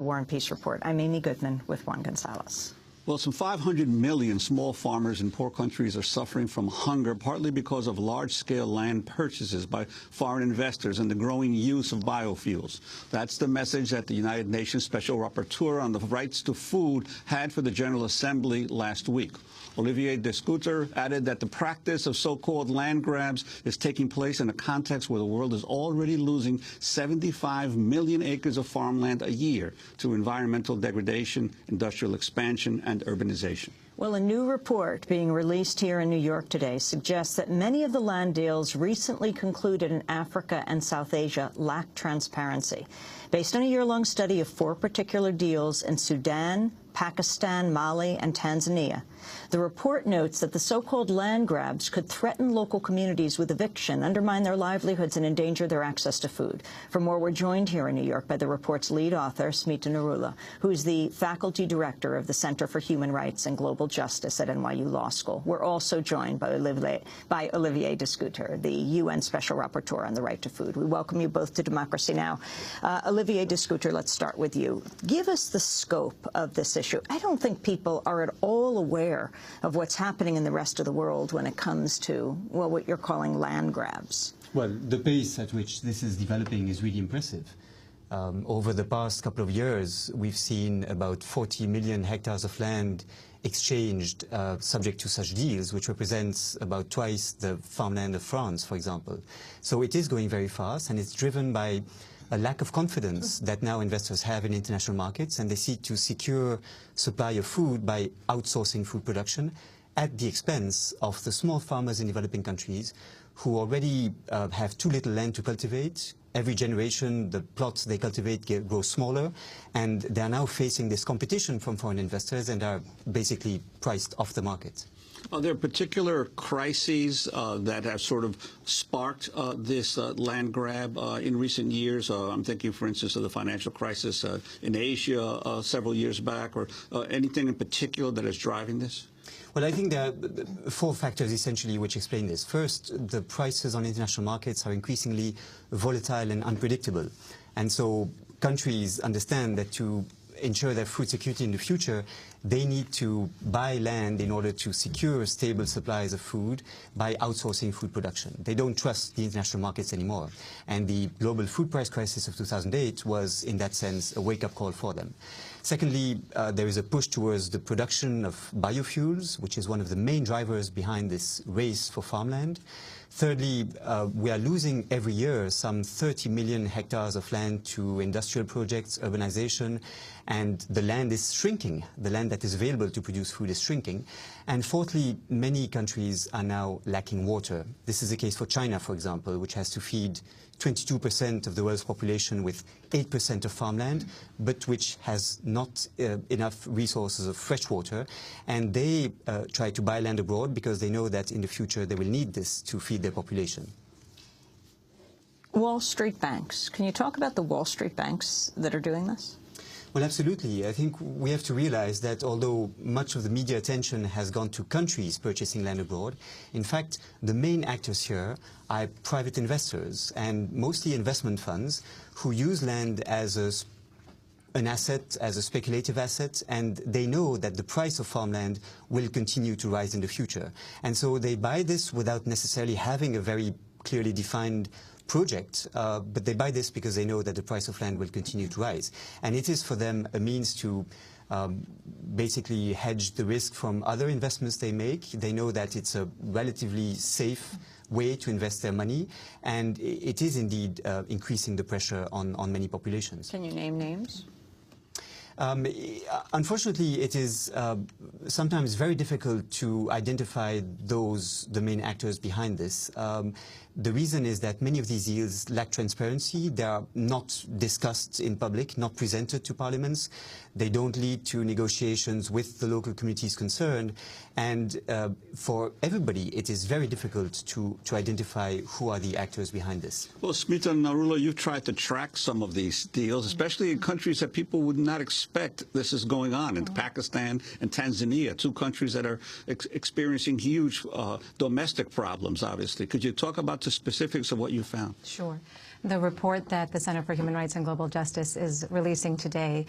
War and Peace Report. I'm Amy Goodman with Juan Gonzalez. Well, some 500 million small farmers in poor countries are suffering from hunger, partly because of large-scale land purchases by foreign investors and the growing use of biofuels. That's the message that the United Nations Special Rapporteur on the rights to food had for the General Assembly last week. Olivier De Schutter added that the practice of so-called land grabs is taking place in a context where the world is already losing 75 million acres of farmland a year to environmental degradation, industrial expansion, and urbanization. Well, a new report being released here in New York today suggests that many of the land deals recently concluded in Africa and South Asia lack transparency. Based on a year-long study of 4 particular deals in Sudan, Pakistan, Mali, and Tanzania, the report notes that the so-called land grabs could threaten local communities with eviction, undermine their livelihoods, and endanger their access to food. For more, we're joined here in New York by the report's lead author, Smita Narula, who is the faculty director of the Center for Human Rights and Global Justice at NYU Law School. We're also joined by Olivier De Schutter, the UN Special Rapporteur on the right to food. We welcome you both to Democracy Now! Olivier De Schutter, let's start with you. Give us the scope of this issue. I don't think people are at all aware of what's happening in the rest of the world when it comes to, well, what you're calling land grabs. Well, the pace at which this is developing is really impressive. Over the past couple of years, we've seen about 40 million hectares of land exchanged subject to such deals, which represents about twice the farmland of France, for example. So it is going very fast, and it's driven by a lack of confidence that now investors have in international markets, and they seek to secure supply of food by outsourcing food production at the expense of the small farmers in developing countries who already have too little land to cultivate. Every generation, the plots they cultivate grow smaller, and they are now facing this competition from foreign investors and are basically priced off the market. Are there particular crises that have sort of sparked this land grab in recent years? I'm thinking, for instance, of the financial crisis in Asia several years back, or anything in particular that is driving this? Well, I think there are 4 factors essentially which explain this. First, the prices on international markets are increasingly volatile and unpredictable. And so countries understand that to ensure their food security in the future, they need to buy land in order to secure stable supplies of food by outsourcing food production. They don't trust the international markets anymore. And the global food price crisis of 2008 was, in that sense, a wake-up call for them. Secondly, there is a push towards the production of biofuels, which is one of the main drivers behind this race for farmland. Thirdly, we are losing every year some 30 million hectares of land to industrial projects, urbanization, and the land is shrinking. The land that is available to produce food is shrinking. And fourthly, many countries are now lacking water. This is the case for China, for example, which has to feed 22% of the world's population with 8% of farmland, but which has not enough resources of fresh water. And they try to buy land abroad because they know that in the future they will need this to feed their population. Wall Street banks. Can you talk about the Wall Street banks that are doing this? Well, absolutely. I think we have to realize that although much of the media attention has gone to countries purchasing land abroad, in fact, the main actors here are private investors and mostly investment funds who use land as an asset, as a speculative asset, and they know that the price of farmland will continue to rise in the future. And so they buy this without necessarily having a very clearly defined project, but they buy this because they know that the price of land will continue to rise. And it is for them a means to basically hedge the risk from other investments they make. They know that it's a relatively safe way to invest their money, and it is indeed increasing the pressure on many populations. Can you name names? Unfortunately, it is sometimes very difficult to identify the main actors behind this. The reason is that many of these deals lack transparency. They are not discussed in public, not presented to parliaments. They don't lead to negotiations with the local communities concerned. And for everybody, it is very difficult to identify who are the actors behind this. Well, Smita Narula, you've tried to track some of these deals, especially in countries that people would not expect this is going on, in Pakistan and Tanzania, 2 countries that are experiencing huge domestic problems, obviously. Could you talk about the specifics of what you found? Sure. The report that the Center for Human Rights and Global Justice is releasing today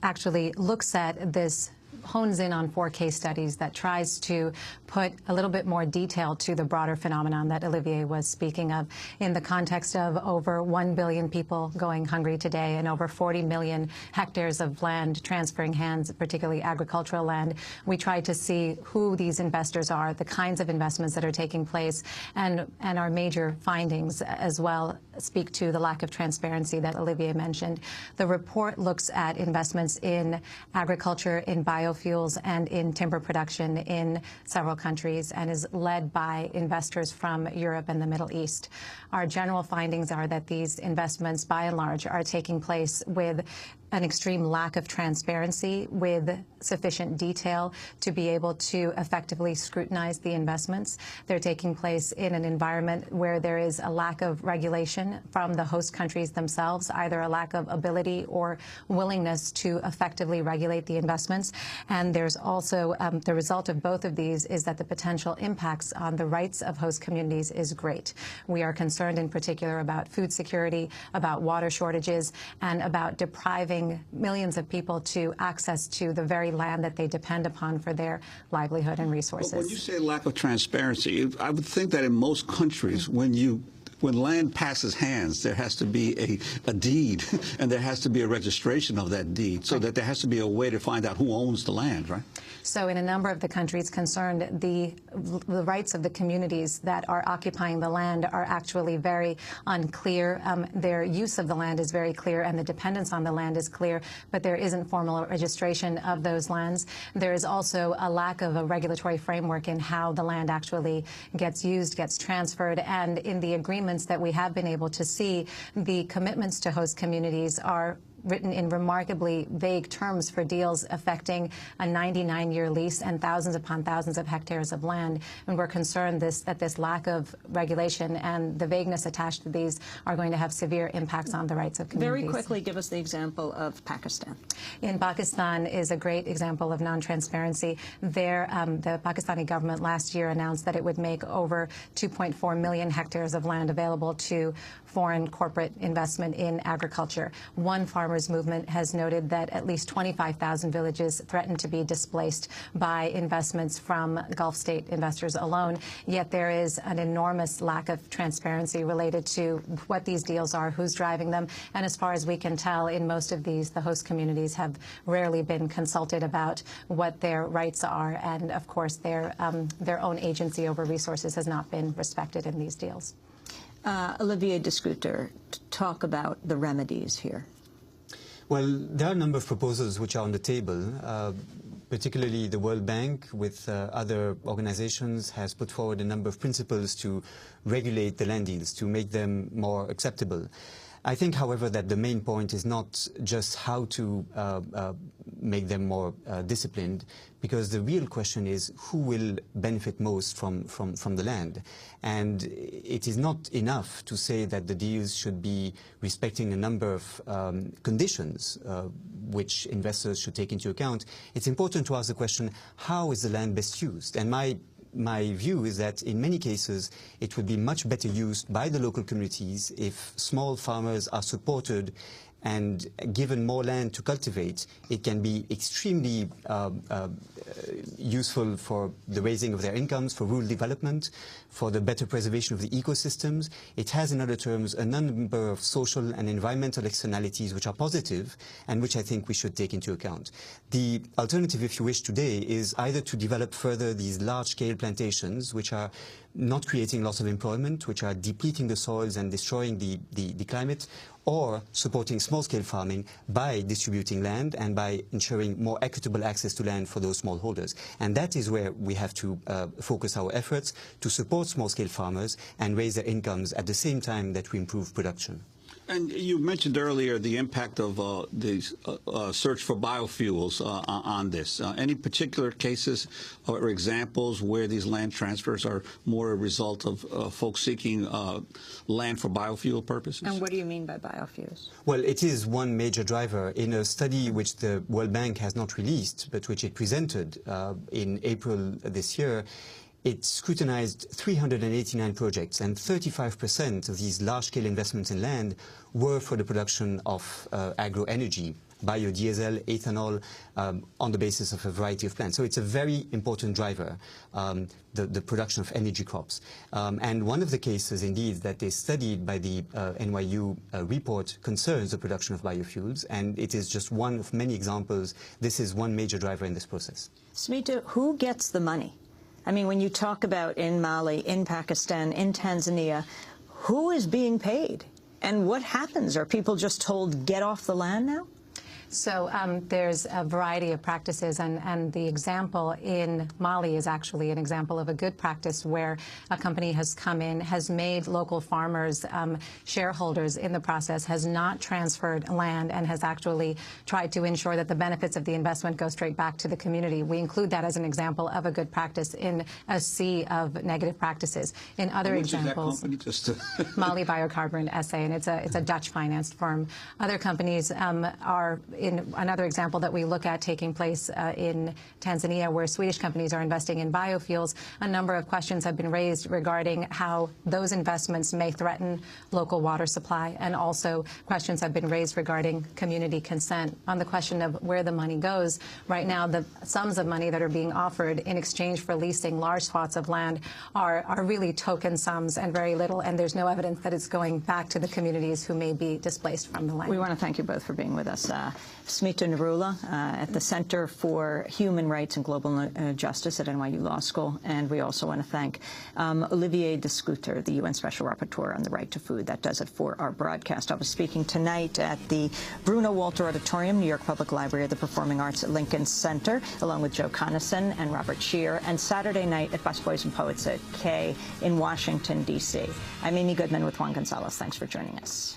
actually looks at this, hones in on 4 case studies that tries to put a little bit more detail to the broader phenomenon that Olivier was speaking of in the context of over 1 billion people going hungry today and over 40 million hectares of land transferring hands, particularly agricultural land. We try to see who these investors are, the kinds of investments that are taking place, and our major findings as well speak to the lack of transparency that Olivier mentioned. The report looks at investments in agriculture, in biofuels, and in timber production in several countries and is led by investors from Europe and the Middle East. Our general findings are that these investments, by and large, are taking place with an extreme lack of transparency, with sufficient detail to be able to effectively scrutinize the investments. They're taking place in an environment where there is a lack of regulation from the host countries themselves, either a lack of ability or willingness to effectively regulate the investments. And there's also the result of both of these is that the potential impacts on the rights of host communities is great. We are concerned in particular about food security, about water shortages, and about depriving millions of people to access to the very land that they depend upon for their livelihood and resources. But when you say lack of transparency, I would think that in most countries, when land passes hands, there has to be a deed, and there has to be a registration of that deed, so that there has to be a way to find out who owns the land, right? So in a number of the countries concerned, the rights of the communities that are occupying the land are actually very unclear. Their use of the land is very clear, and the dependence on the land is clear, but there isn't formal registration of those lands. There is also a lack of a regulatory framework in how the land actually gets used, gets transferred, and in the agreements that we have been able to see, the commitments to host communities are written in remarkably vague terms for deals affecting a 99-year lease and thousands upon thousands of hectares of land. And we're concerned that this lack of regulation and the vagueness attached to these are going to have severe impacts on the rights of communities. Very quickly, give us the example of Pakistan. In Pakistan is a great example of non-transparency. There, the Pakistani government last year announced that it would make over 2.4 million hectares of land available to foreign corporate investment in agriculture. One farmers movement has noted that at least 25,000 villages threaten to be displaced by investments from Gulf state investors alone. Yet there is an enormous lack of transparency related to what these deals are, who's driving them, and as far as we can tell, in most of these, the host communities have rarely been consulted about what their rights are, and of course their own agency over resources has not been respected in these deals. Olivier De Schutter, talk about the remedies here. Well, there are a number of proposals which are on the table. Particularly the World Bank, with other organizations, has put forward a number of principles to regulate the land deals, to make them more acceptable. I think, however, that the main point is not just how to make them more disciplined, because the real question is who will benefit most from the land. And it is not enough to say that the deals should be respecting a number of conditions which investors should take into account. It's important to ask the question, how is the land best used? And my view is that in many cases it would be much better used by the local communities if small farmers are supported and given more land to cultivate. It can be extremely useful for the raising of their incomes, for rural development, for the better preservation of the ecosystems. It has, in other terms, a number of social and environmental externalities which are positive and which I think we should take into account. The alternative, if you wish, today is either to develop further these large-scale plantations which are not creating lots of employment, which are depleting the soils and destroying the climate, or supporting small-scale farming by distributing land and by ensuring more equitable access to land for those smallholders. And that is where we have to focus our efforts to support small-scale farmers and raise their incomes at the same time that we improve production. And you mentioned earlier the impact of the search for biofuels on this. Any particular cases or examples where these land transfers are more a result of folks seeking land for biofuel purposes? And what do you mean by biofuels? Well, it is one major driver. In a study which the World Bank has not released, but which it presented in April this year, it scrutinized 389 projects, and 35% of these large-scale investments in land were for the production of agro-energy, biodiesel, ethanol, on the basis of a variety of plants. So it's a very important driver, the production of energy crops. And one of the cases, indeed, that they studied by the NYU report concerns the production of biofuels, and it is just one of many examples. This is one major driver in this process. Smita, who gets the money? I mean, when you talk about in Mali, in Pakistan, in Tanzania, who is being paid? And what happens? Are people just told, get off the land now? So there's a variety of practices, and the example in Mali is actually an example of a good practice where a company has come in, has made local farmers shareholders in the process, has not transferred land, and has actually tried to ensure that the benefits of the investment go straight back to the community. We include that as an example of a good practice in a sea of negative practices. In other examples, Mali Biocarbon SA, and it's a Dutch-financed firm. Other companies are in another example that we look at taking place in Tanzania, where Swedish companies are investing in biofuels. A number of questions have been raised regarding how those investments may threaten local water supply, and also questions have been raised regarding community consent. On the question of where the money goes, right now the sums of money that are being offered in exchange for leasing large swaths of land are really token sums and very little, and there's no evidence that it's going back to the communities who may be displaced from the land. We want to thank you both for being with us. Smita Narula at the Center for Human Rights and Global Justice at NYU Law School. And we also want to thank Olivier De Schutter, the UN Special Rapporteur on the Right to Food. That does it for our broadcast. I was speaking tonight at the Bruno Walter Auditorium, New York Public Library of the Performing Arts at Lincoln Center, along with Joe Conason and Robert Scheer, and Saturday night at Busboys and Poets at K in Washington, D.C. I'm Amy Goodman with Juan Gonzalez. Thanks for joining us.